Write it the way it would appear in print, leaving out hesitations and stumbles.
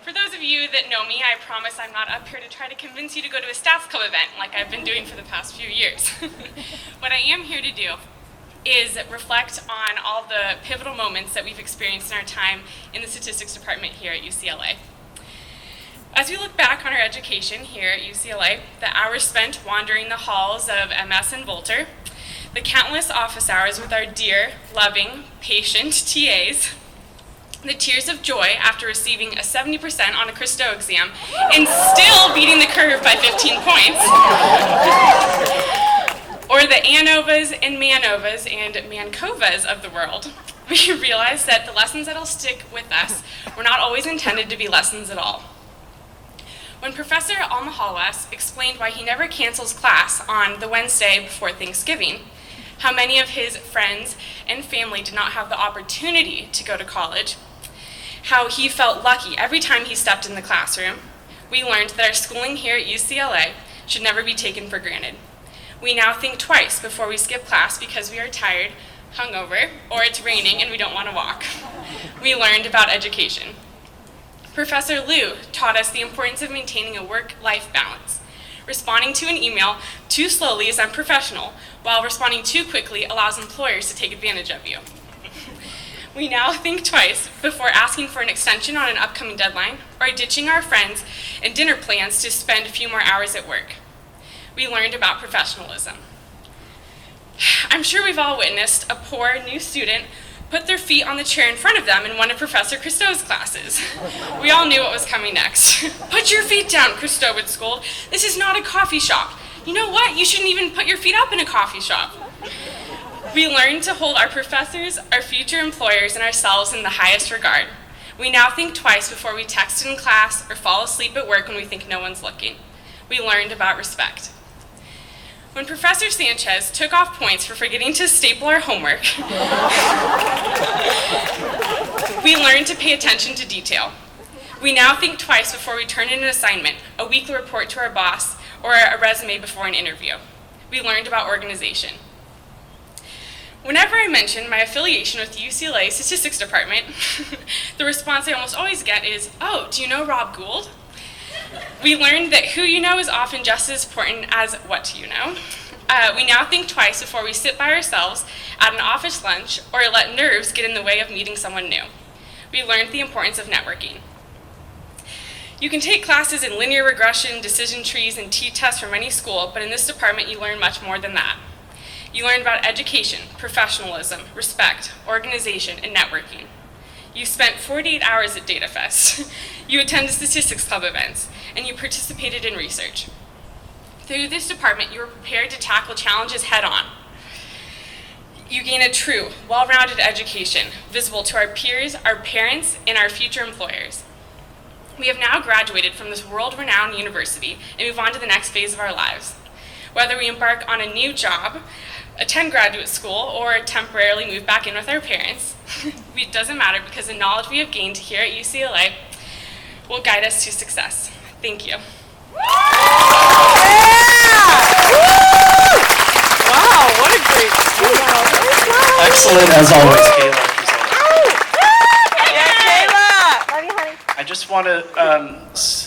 For those of you that know me, I promise I'm not up here to try to convince you to go to a Stats Club event like I've been doing for the past few years. What I am here to do is reflect on all the pivotal moments that we've experienced in our time in the statistics department here at UCLA. As we look back on our education here at UCLA, the hours spent wandering the halls of MS and Volter, the countless office hours with our dear, loving, patient TAs, the tears of joy after receiving a 70% on a Christo exam and still beating the curve by 15 points, or the ANOVAs and MANOVAs and MANCOVAs of the world, we realized that the lessons that'll stick with us were not always intended to be lessons at all. When Professor Almahalas explained why he never cancels class on the Wednesday before Thanksgiving, how many of his friends and family did not have the opportunity to go to college, how he felt lucky every time he stepped in the classroom, we learned that our schooling here at UCLA should never be taken for granted. We now think twice before we skip class because we are tired, hungover, or it's raining and we don't want to walk. We learned about education. Professor Liu taught us the importance of maintaining a work-life balance. Responding to an email too slowly is unprofessional, while responding too quickly allows employers to take advantage of you. We now think twice before asking for an extension on an upcoming deadline or ditching our friends and dinner plans to spend a few more hours at work. We learned about professionalism. I'm sure we've all witnessed a poor new student put their feet on the chair in front of them in one of Professor Christo's classes. We all knew what was coming next. Put your feet down, Christo would scold. This is not a coffee shop. You know what? You shouldn't even put your feet up in a coffee shop. We learned to hold our professors, our future employers, and ourselves in the highest regard. We now think twice before we text in class or fall asleep at work when we think no one's looking. We learned about respect. When Professor Sanchez took off points for forgetting to staple our homework, we learned to pay attention to detail. We now think twice before we turn in an assignment, a weekly report to our boss, or a resume before an interview. We learned about organization. Whenever I mention my affiliation with the UCLA Statistics Department, the response I almost always get is, "Oh, do you know Rob Gould?" We learned that who you know is often just as important as what you know. We now think twice before we sit by ourselves at an office lunch or let nerves get in the way of meeting someone new. We learned the importance of networking. You can take classes in linear regression, decision trees, and t-tests from any school, but in this department you learn much more than that. You learn about education, professionalism, respect, organization, and networking. You spent 48 hours at DataFest. You attended statistics club events, and you participated in research. Through this department, you were prepared to tackle challenges head-on. You gain a true, well-rounded education, visible to our peers, our parents, and our future employers. We have now graduated from this world-renowned university and move on to the next phase of our lives. Whether we embark on a new job, attend graduate school, or temporarily move back in with our parents, it doesn't matter because the knowledge we have gained here at UCLA will guide us to success. Thank you. Wow, what a great speech. Excellent as always, Kayla. Yeah, Kayla. Love you, honey. I just want to